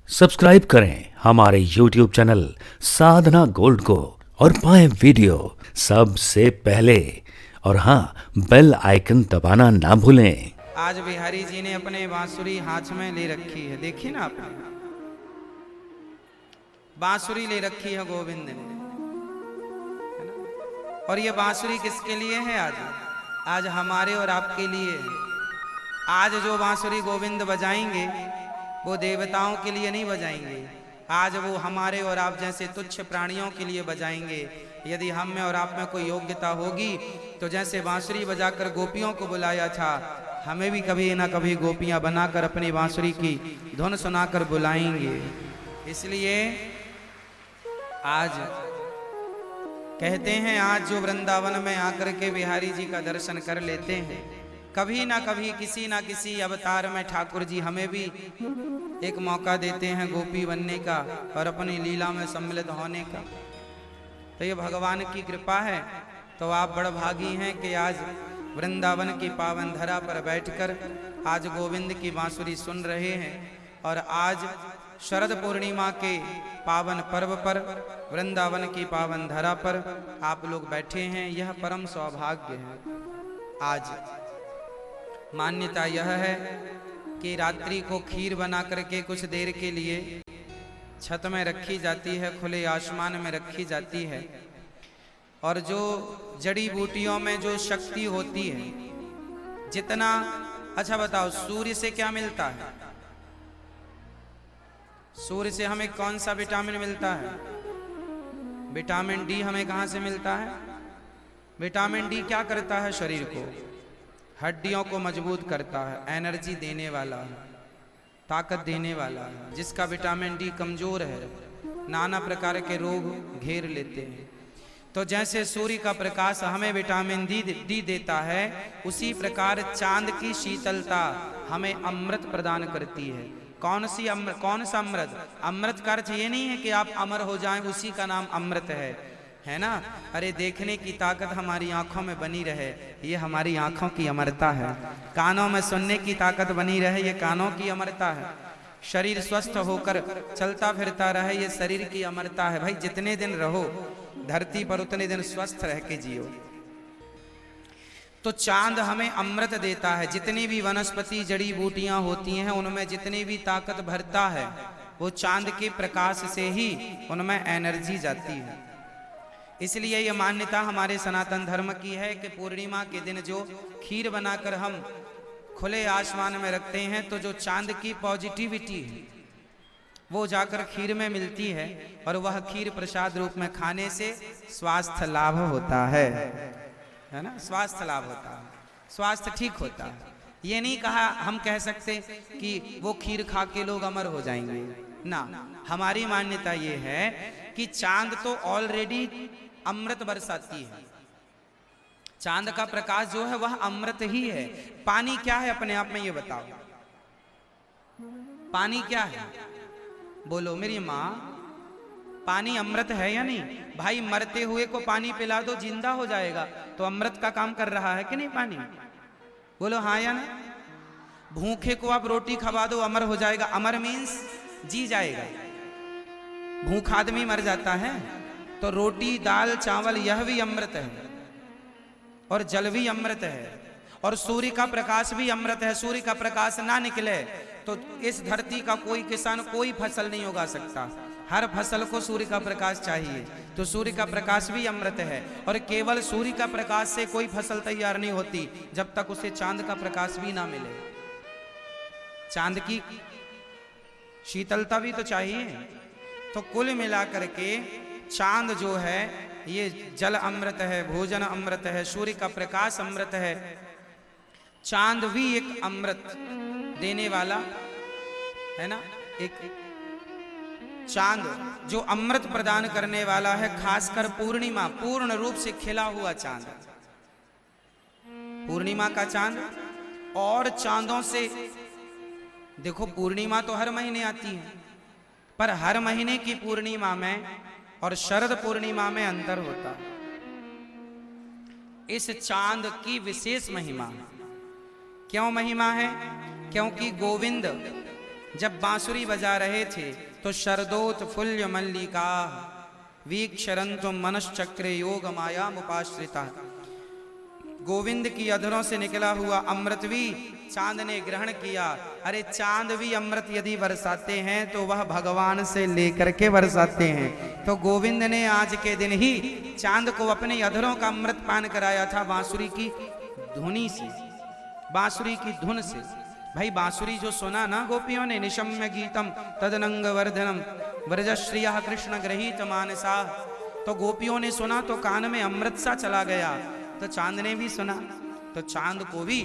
Subscribe करें हमारे YouTube channel साधना gold को और पाएं वीडियो सबसे पहले। और हाँ, बेल आइकन दबाना ना भूलें। आज बिहारी जी ने अपने बांसुरी हाथ में ले रखी है, देखिए ना आपने, बांसुरी ले रखी है गोविंद ने, है ना। और ये बांसुरी किसके लिए है? आज हमारे और आपके लिए है। आज जो बांसुरी गोविंद बजाएंगे वो देवताओं के लिए नहीं बजाएंगे, आज वो हमारे और आप जैसे तुच्छ प्राणियों के लिए बजाएंगे। यदि हम में और आप में कोई योग्यता होगी तो जैसे बांसुरी बजाकर गोपियों को बुलाया था, हमें भी कभी ना कभी गोपियां बनाकर अपनी बांसुरी की धुन सुनाकर बुलाएंगे। इसलिए आज कहते हैं, आज जो वृंदावन में आकर के बिहारी जी का दर्शन कर लेते हैं, कभी ना कभी किसी ना किसी अवतार में ठाकुर जी हमें भी एक मौका देते हैं गोपी बनने का और अपनी लीला में सम्मिलित होने का। तो ये भगवान की कृपा है। तो आप बड़भागी हैं कि आज वृंदावन की पावन धरा पर बैठकर आज गोविंद की बांसुरी सुन रहे हैं। और आज शरद पूर्णिमा के पावन पर्व पर वृंदावन की पावन धरा पर आप लोग बैठे हैं, यह परम सौभाग्य है। आज मान्यता यह है कि रात्रि को खीर बना करके कुछ देर के लिए छत में रखी जाती है, खुले आसमान में रखी जाती है। और जो जड़ी बूटियों में जो शक्ति होती है, जितना, अच्छा बताओ, सूर्य से क्या मिलता है? सूर्य से हमें कौन सा विटामिन मिलता है? विटामिन डी हमें कहां से मिलता है? विटामिन डी क्या करता है? शरीर को, हड्डियों को मजबूत करता है, एनर्जी देने वाला है, ताकत देने वाला है। जिसका विटामिन डी कमजोर है, नाना प्रकार के रोग घेर लेते हैं। तो जैसे सूर्य का प्रकाश हमें विटामिन डी देता है, उसी प्रकार चांद की शीतलता हमें अमृत प्रदान करती है। कौन सा अमृत? अमृत का अर्थ ये नहीं है कि आप अमर हो जाएं, उसी का नाम अमृत है ना। अरे देखने की ताकत हमारी आंखों में बनी रहे, ये हमारी आंखों की अमरता है। कानों में सुनने की ताकत बनी रहे, ये कानों की अमरता है। शरीर स्वस्थ होकर चलता फिरता रहे, ये शरीर की अमरता है। भाई जितने दिन रहो धरती पर उतने दिन स्वस्थ रह के जियो। तो चांद हमें अमृत देता है। जितनी भी वनस्पति जड़ी बूटियां होती हैं, उनमें जितनी भी ताकत भरता है, वो चांद के प्रकाश से ही उनमें एनर्जी जाती है। इसलिए यह मान्यता हमारे सनातन धर्म की है कि पूर्णिमा के दिन जो खीर बनाकर हम खुले आसमान में रखते हैं, तो जो चांद की पॉजिटिविटी है वो जाकर खीर में मिलती है, और वह खीर प्रसाद रूप में खाने से स्वास्थ्य लाभ होता है ना। स्वास्थ्य लाभ होता है, स्वास्थ्य ठीक होता है। ये नहीं कहा, हम कह सकते कि वो खीर खा के लोग अमर हो जाएंगे ना। हमारी मान्यता ये है कि चांद तो ऑलरेडी अमृत बरसाती है। चांद का प्रकाश जो है वह अमृत ही है। पानी क्या है अपने आप में, ये बताओ, पानी क्या है? बोलो मेरी माँ, पानी अमृत है या नहीं? भाई मरते हुए को पानी पिला दो, जिंदा हो जाएगा, तो अमृत का काम कर रहा है कि नहीं पानी? बोलो हाँ या ना। भूखे को आप रोटी खवा दो, अमर हो जाएगा। अमर मीन्स जी जाएगा। भूख आदमी मर जाता है, तो रोटी दाल चावल यह भी अमृत है, और जल भी अमृत है, और सूर्य का प्रकाश भी अमृत है। सूर्य का प्रकाश ना निकले तो इस धरती का कोई किसान कोई फसल नहीं उगा सकता। हर फसल को सूर्य का प्रकाश चाहिए, तो सूर्य का प्रकाश भी अमृत है। और केवल सूर्य का प्रकाश से कोई फसल तैयार नहीं होती जब तक उसे चांद का प्रकाश भी ना मिले। चांद की शीतलता भी तो चाहिए। तो कुल मिलाकर के चांद जो है ये जल अमृत है, भोजन अमृत है, सूर्य का प्रकाश अमृत है। चांद भी एक अमृत देने वाला है ना। एक चांद जो अमृत प्रदान करने वाला है, खासकर पूर्णिमा, पूर्ण रूप से खिला हुआ चांद, पूर्णिमा का चांद। और चांदों से देखो, पूर्णिमा तो हर महीने आती है, पर हर महीने की पूर्णिमा में और शरद पूर्णिमा में अंतर होता है। इस चांद की विशेष महिमा। क्यों महिमा है? क्योंकि गोविंद जब बांसुरी बजा रहे थे तो शरदोत्फुल्य मल्लिका वीक्षरंतु मनश्चक्रे योग माया मुपाश्रिता, गोविंद की अधरों से निकला हुआ अमृत भी चांद ने ग्रहण किया। अरे चांद भी अमृत यदि बरसाते हैं तो वह भगवान से लेकर के बरसाते हैं। तो गोविंद ने आज के दिन ही चांद को अपने अधरों का अमृत पान कराया था बांसुरी की धुनी से, बांसुरी की धुन से। भाई बांसुरी जो सुना ना गोपियों ने, निशम्य गीतम तदनंग वर्धनम व्रजश्रिया कृष्ण गृहीत मानसा, तो गोपियों ने सुना तो कान में अमृत सा चला गया। तो चांद ने भी सुना, तो चांद को भी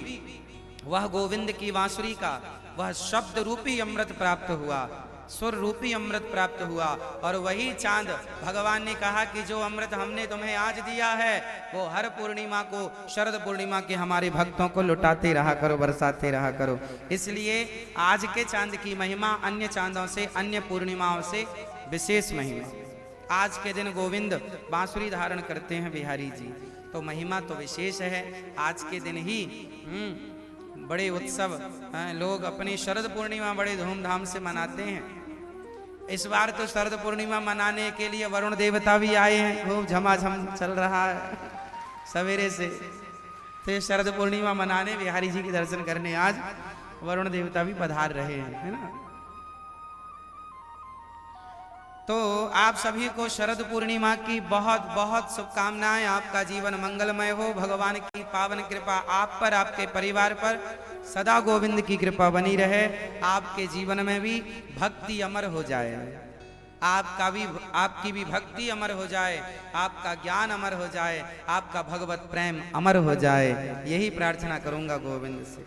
वह गोविंद की बांसुरी का वह शब्द रूपी अमृत प्राप्त हुआ, सुर रूपी अमृत प्राप्त हुआ। और वही चांद भगवान ने कहा कि जो अमृत हमने तुम्हें आज दिया है वो हर पूर्णिमा को, शरद पूर्णिमा के हमारे भक्तों को लुटाते रहा करो, बरसाते रहा करो। इसलिए आज के चांद की महिमा अन्य चांदों से, अन्य पूर्णिमाओं से विशेष महिमा। आज के दिन गोविंद बांसुरी धारण करते हैं बिहारी जी, तो महिमा तो विशेष है। आज के दिन ही बड़े उत्सव लोग अपनी शरद पूर्णिमा बड़े धूमधाम से मनाते हैं। इस बार तो शरद पूर्णिमा मनाने के लिए वरुण देवता भी आए हैं, खूब झमाझम चल रहा है सवेरे से। तो ये शरद पूर्णिमा मनाने, बिहारी जी के दर्शन करने आज वरुण देवता भी पधार रहे हैं, है ना। तो आप सभी को शरद पूर्णिमा की बहुत बहुत शुभकामनाएं। आपका जीवन मंगलमय हो, भगवान की पावन कृपा आप पर, आपके परिवार पर सदा गोविंद की कृपा बनी रहे। आपके जीवन में भी भक्ति अमर हो जाए, आपकी भी भक्ति अमर हो जाए, आपका ज्ञान अमर हो जाए, आपका भगवत प्रेम अमर हो जाए, यही प्रार्थना करूंगा गोविंद से।